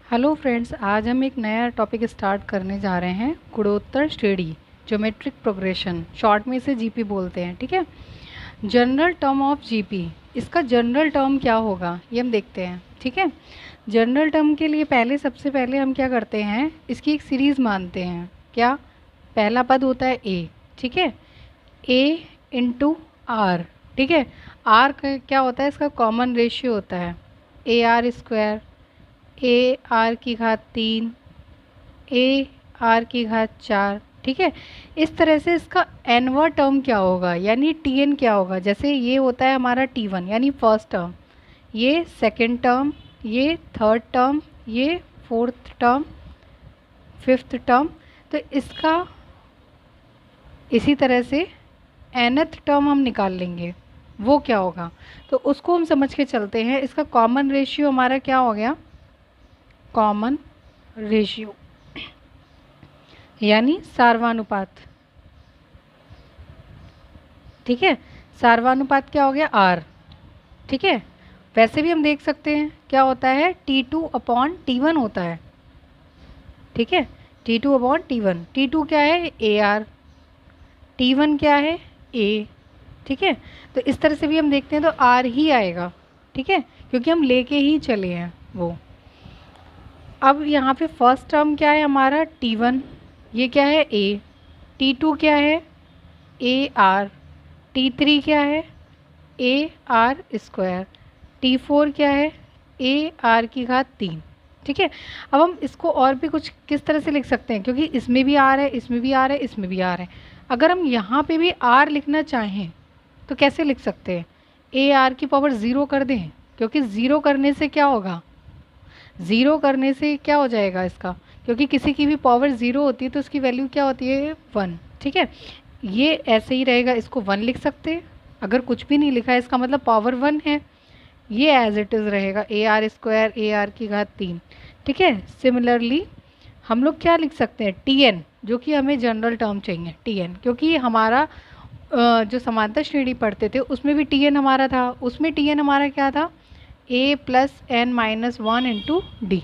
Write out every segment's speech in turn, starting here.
Hello friends, आज हम एक नया टॉपिक स्टार्ट करने जा रहे हैं। गुणोत्तर श्रेणी, ज्योमेट्रिक प्रोग्रेशन, शॉर्ट में इसे जीपी बोलते हैं। ठीक है। जनरल टर्म ऑफ जीपी, इसका जनरल टर्म क्या होगा ये हम देखते हैं। ठीक है। जनरल टर्म के लिए सबसे पहले हम क्या करते हैं, इसकी एक सीरीज़ मानते हैं। क्या? पहला पद होता है ए। ठीक है। ए इंटू आर। ठीक है। आर का क्या होता है, इसका कॉमन रेशियो होता है A R square, A R की घात 3, ए आर की घात 4। ठीक है। इस तरह से इसका एनवा टर्म क्या होगा, यानी टी एन क्या होगा। जैसे ये होता है हमारा T1 यानी फर्स्ट टर्म, ये सेकंड टर्म, ये थर्ड टर्म, ये फोर्थ टर्म, फिफ्थ टर्म। तो इसका इसी तरह से nth टर्म हम निकाल लेंगे, वो क्या होगा। तो उसको हम समझ के चलते हैं। इसका कॉमन रेशियो हमारा क्या हो गया, कॉमन रेशियो यानी सार्वानुपात। ठीक है। सार्वानुपात क्या हो गया, आर। ठीक है। वैसे भी हम देख सकते हैं क्या होता है, T2/T1 होता है। ठीक है। T2/T1, T2 क्या है, ए आर, T1 क्या है, ए। ठीक है। तो इस तरह से भी हम देखते हैं तो आर ही आएगा। ठीक है, क्योंकि हम लेके ही चले हैं वो। अब यहाँ पे फर्स्ट टर्म क्या है हमारा, T1, ये क्या है, ए। T2 क्या है, ए आर। T3 क्या है, ए आर स्क्वायर। T4 क्या है, ए आर की घात 3। ठीक है। अब हम इसको और भी कुछ किस तरह से लिख सकते हैं, क्योंकि इसमें भी आर है, इसमें भी आर है, इसमें भी आर है। अगर हम यहाँ पे भी आर लिखना चाहें तो कैसे लिख सकते हैं, ए आर की पावर 0 कर दें, क्योंकि 0 करने से क्या होगा, 0 करने से क्या हो जाएगा इसका, क्योंकि किसी की भी पावर 0 होती है तो उसकी वैल्यू क्या होती है, 1। ठीक है। ये ऐसे ही रहेगा, इसको 1 लिख सकते हैं। अगर कुछ भी नहीं लिखा है इसका मतलब पावर 1 है, ये एज इट इज़ रहेगा A R square, A R की घात 3। ठीक है। सिमिलरली हम लोग क्या लिख सकते हैं, टी एन, जो कि हमें जनरल टर्म चाहिए टी एन, क्योंकि हमारा जो समांतर श्रेणी पढ़ते थे उसमें भी टी एन हमारा था। उसमें टी एन हमारा क्या था, a+n-1 इंटू डी,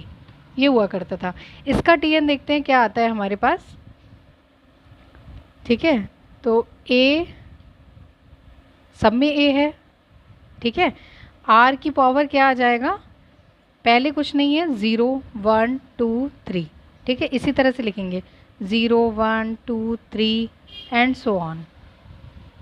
ये हुआ करता था। इसका टी एन देखते हैं क्या आता है हमारे पास। ठीक है। तो a, सब में a है। ठीक है। r की पावर क्या आ जाएगा, पहले कुछ नहीं है, 0 1 2 3। ठीक है। इसी तरह से लिखेंगे 0 1 2 3 एंड सो ऑन।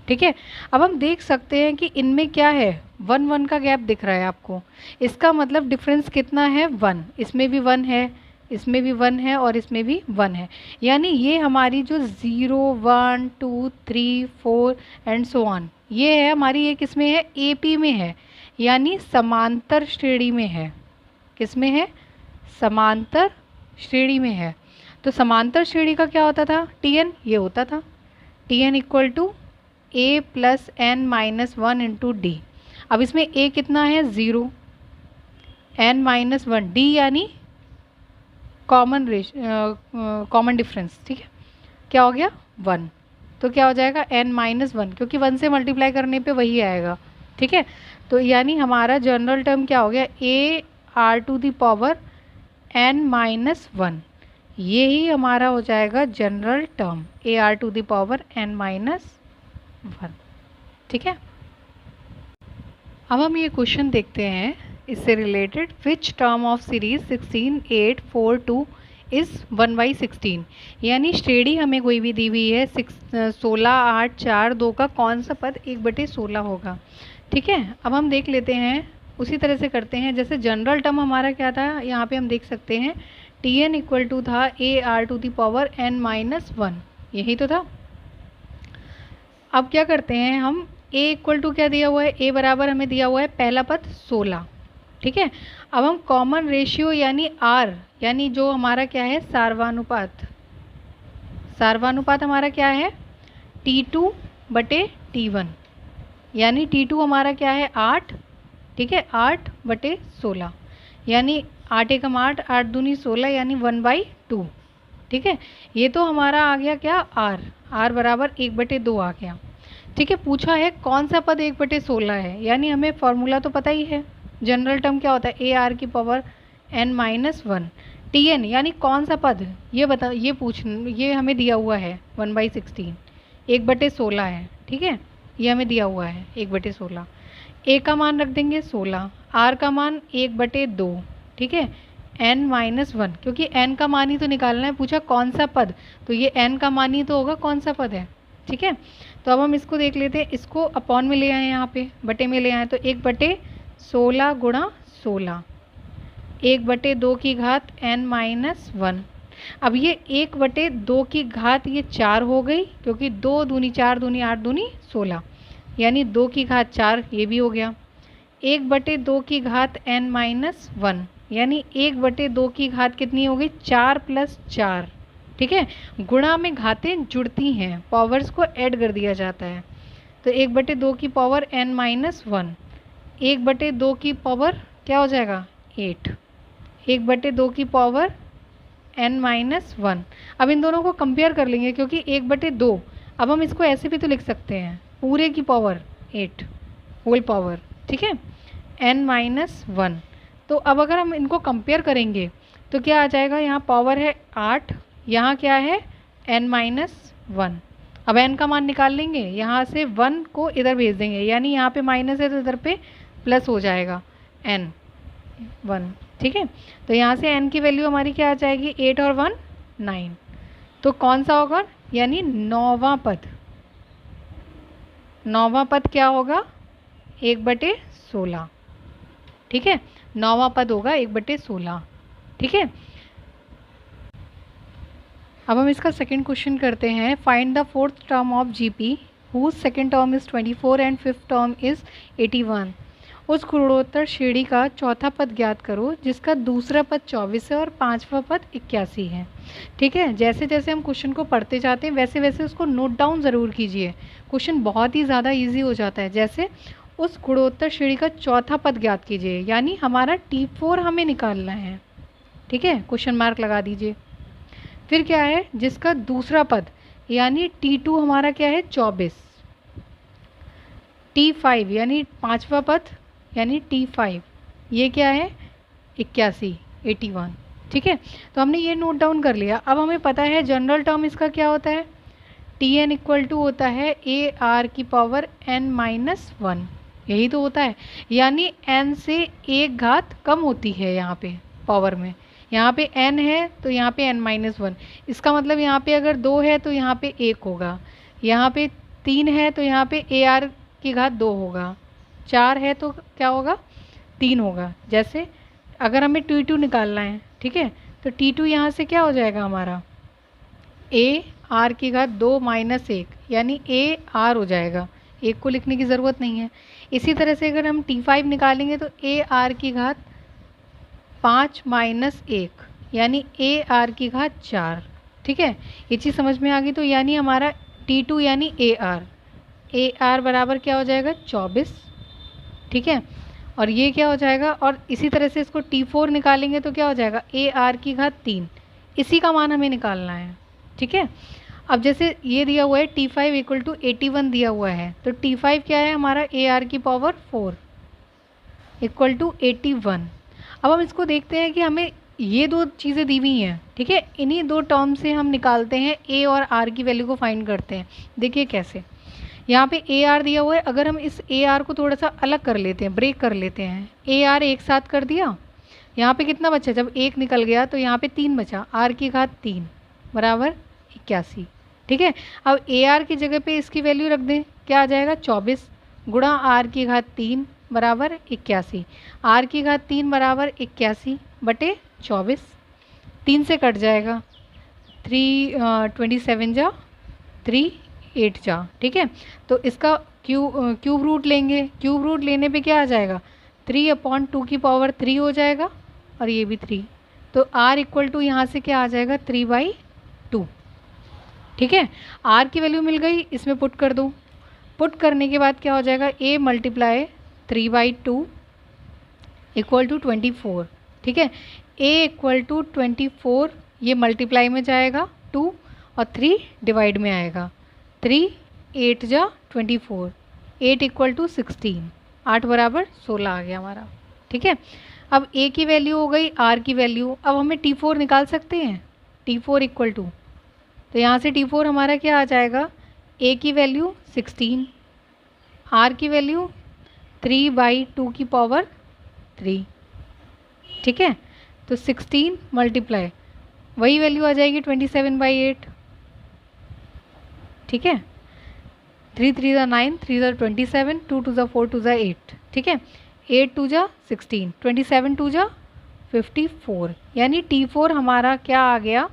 ठीक है। अब हम देख सकते हैं कि इनमें क्या है, 1 1 का गैप दिख रहा है आपको। इसका मतलब डिफरेंस कितना है, 1। इसमें भी 1 है, इसमें भी 1 है और इसमें भी 1 है। यानी ये हमारी जो 0 1 2 3 4 एंड सो ऑन, ये है हमारी, ये किस में है, AP में है, यानी समांतर श्रेणी में है। किस में है, समांतर श्रेणी में है। तो समांतर श्रेणी का क्या होता था, TN, ये होता था TN equal to a+n-1 into D. अब इसमें a कितना है, 0, n-1, d यानी कॉमन डिफरेंस। ठीक है। क्या हो गया, 1। तो क्या हो जाएगा, n-1, क्योंकि 1 से मल्टीप्लाई करने पे वही आएगा। ठीक है। तो यानी हमारा जनरल टर्म क्या हो गया, a r to the power n-1, ये ही हमारा हो जाएगा general term, a r to the power n-1। ठीक है। अब हम ये क्वेश्चन देखते हैं इससे related, which term of series 16 8 4 2 is 1/16। यानी श्रेणी हमें कोई भी दी हुई है, 16 8 4 2 का कौन सा पद 1/16 होगा। ठीक है। अब हम देख लेते हैं, उसी तरह से करते हैं जैसे जनरल टर्म हमारा क्या था, यहाँ पे हम देख सकते हैं TN इक्वल टू था AR to the power n-1, यही तो था। अब क्या करते हैं हम, a इक्वल टू क्या दिया हुआ है, a बराबर हमें दिया हुआ है पहला पद 16। ठीक है। अब हम कॉमन रेशियो यानी r, यानी जो हमारा क्या है, सार्वानुपात, सार्वानुपात हमारा क्या है, T2/T1, यानी T2 हमारा क्या है, 8। ठीक है। 8/16 यानी 8 एकम 8, 8 दूनी 16, यानी 1/2। ठीक है। ये तो हमारा आ गया क्या, r बराबर 1/2 आ गया। ठीक है। पूछा है कौन सा पद 1/16 है, यानी हमें फॉर्मूला तो पता ही है, जनरल टर्म क्या होता है, AR की पावर n-1 Tn यानी कौन सा पद, ये बता, ये हमें दिया हुआ है 1/16, 1/16 है, ठीक है, ये हमें दिया हुआ है 1/16। ए का मान रख देंगे 16, आर का मान 1/2, ठीक है, n-1 क्योंकि n का मान ही तो निकालना है, पूछा कौन सा पद, तो ये n का मान ही तो होगा कौन सा पद है, ठीक है। तो अब हम इसको देख लेते हैं, इसको अपॉन में ले आए, यहाँ पे बटे में ले आए, तो 1/16 गुणा 16, 1/2 की घात n-1। अब ये 1/2 की घात ये 4 हो गई, क्योंकि 2 दूनी 4 दूनी 8 दूनी 16, यानी 2 की घात 4, ये भी हो गया। 1/2 की घात n-1 यानी 1/2 की घात कितनी हो गई, 4 + 4, ठीक है। गुणा में घातें जुड़ती हैं, पावर्स को ऐड कर दिया जाता है, तो 1/2 की पावर n-1, 1/2 की पावर क्या हो जाएगा 8, 1/2 की पावर n-1। अब इन दोनों को कंपेयर कर लेंगे, क्योंकि 1/2 अब हम इसको ऐसे भी तो लिख सकते हैं, पूरे की पावर 8 होल पावर, ठीक है, n-1। तो अब अगर हम इनको कंपेयर करेंगे तो क्या आ जाएगा, यहाँ पावर है 8, यहाँ क्या है n-1। अब n का मान निकाल लेंगे, यहाँ से 1 को इधर भेज देंगे, यानी यहाँ पे माइनस है तो इधर पे प्लस हो जाएगा n-1, ठीक है। तो यहाँ से n की वैल्यू हमारी क्या आ जाएगी, 8 और 1 9। तो कौन सा होगा, यानी 9वां पद, 9वां पद क्या होगा 1/16, ठीक है, 9वां पद होगा 1/16, ठीक है। अब हम इसका सेकंड क्वेश्चन करते हैं। Find the fourth term of GP whose second term is 24 and fifth term is 81। उस गुणोत्तर श्रेणी का चौथा पद ज्ञात करो जिसका दूसरा पद 24 है और पांचवा पद 81 है, ठीक है। जैसे जैसे हम क्वेश्चन को पढ़ते जाते हैं वैसे वैसे उसको नोट डाउन ज़रूर कीजिए, क्वेश्चन बहुत ही ज़्यादा ईजी हो जाता है। जैसे उस गुणोत्तर श्रेणी का चौथा पद ज्ञात कीजिए, यानी हमारा T4 हमें निकालना है, ठीक है, क्वेश्चन मार्क लगा दीजिए। फिर क्या है, जिसका दूसरा पद यानी T2 हमारा क्या है 24, T5 यानी पांचवा पद यानी T5 ये क्या है 81, 81, ठीक है। तो हमने ये नोट डाउन कर लिया। अब हमें पता है जनरल टर्म इसका क्या होता है, Tn = होता है AR की पावर n-1, यही तो होता है, यानी n से एक घात कम होती है यहाँ पे पावर में, यहाँ पे n है तो यहाँ पे n-1, इसका मतलब यहाँ पे अगर 2 है तो यहाँ पे 1 होगा, यहाँ पे 3 है तो यहाँ पे AR की घात 2 होगा, 4 है तो क्या होगा 3 होगा। जैसे अगर हमें T2 निकालना है, ठीक है, तो T2 यहाँ से क्या हो जाएगा हमारा AR की घात 2 - 1 यानी AR हो जाएगा, 1 को लिखने की ज़रूरत नहीं है। इसी तरह से अगर हम T5 निकालेंगे तो AR की घात 5 - 1 यानी AR की घात 4, ठीक है। ये चीज़ समझ में आ गई। तो यानी हमारा T2 यानी AR बराबर क्या हो जाएगा 24, ठीक है, और ये क्या हो जाएगा, और इसी तरह से इसको T4 निकालेंगे तो क्या हो जाएगा AR की घात 3, इसी का मान हमें निकालना है, ठीक है। अब जैसे ये दिया हुआ है T5 = 81 दिया हुआ है, तो T5 क्या है हमारा AR की पावर 4 = 81। अब हम इसको देखते हैं कि हमें ये दो चीज़ें दी हुई हैं, ठीक है, इन्हीं दो टर्म से हम निकालते हैं A और R की वैल्यू को फाइंड करते हैं। देखिए कैसे, यहाँ पे AR दिया हुआ है, अगर हम इस AR को थोड़ा सा अलग कर लेते हैं, ब्रेक कर लेते हैं, AR एक साथ कर दिया, यहाँ पे कितना बचा, जब 1 निकल गया तो यहाँ पे 3 बचा, R की घात 3 बराबर 81, ठीक है। अब AR की जगह पे इसकी वैल्यू रख दें, क्या आ जाएगा 24 गुणा R की घात 3 बराबर 81, R की घात 3 बराबर 81 बटे 24, 3 से कट जाएगा, 27 जा 3 8 जा, ठीक है। तो इसका क्यूब रूट लेंगे, क्यूब रूट लेने पे क्या आ जाएगा 3/2 की पावर 3 हो जाएगा, और ये भी 3, तो R = यहाँ से क्या आ जाएगा 3/2, ठीक है। R की वैल्यू मिल गई, इसमें पुट कर दो, पुट करने के बाद क्या हो जाएगा A × 3/2 = 24, ठीक है। A = 24, ये मल्टीप्लाई में जाएगा 2 और 3 डिवाइड में आएगा, 3 8 जा 24, 8 = 16, 8 बराबर 16 आ गया हमारा, ठीक है। अब ए की वैल्यू हो गई आर की वैल्यू, अब हमें T4 निकाल सकते हैं। T4 इक्वल टू, तो यहाँ से T4 हमारा क्या आ जाएगा, ए की वैल्यू 16, आर की वैल्यू 3/2 ठीक है। तो 16 मल्टीप्लाई वही वैल्यू आ जाएगी 27/8, ठीक है। 3 3 ज़ा 9, 3 ज़ा 27, 2 2 ज़ा 4, 2 ज़ा 8, ठीक है। 8 2 ज़ा 16, 27 2 ज़ा 54, यानी T4 हमारा क्या आ गया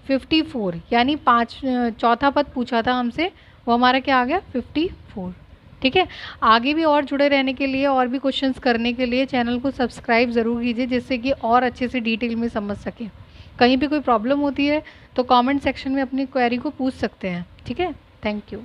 54, यानी चौथा पद पूछा था हमसे, वो हमारा क्या आ गया 54, ठीक है। आगे भी और जुड़े रहने के लिए और भी क्वेश्चंस करने के लिए चैनल को सब्सक्राइब ज़रूर कीजिए, जिससे कि और अच्छे से डिटेल में समझ सकें। कहीं भी कोई प्रॉब्लम होती है तो कमेंट सेक्शन में अपनी क्वेरी को पूछ सकते हैं, ठीक है। Thank you.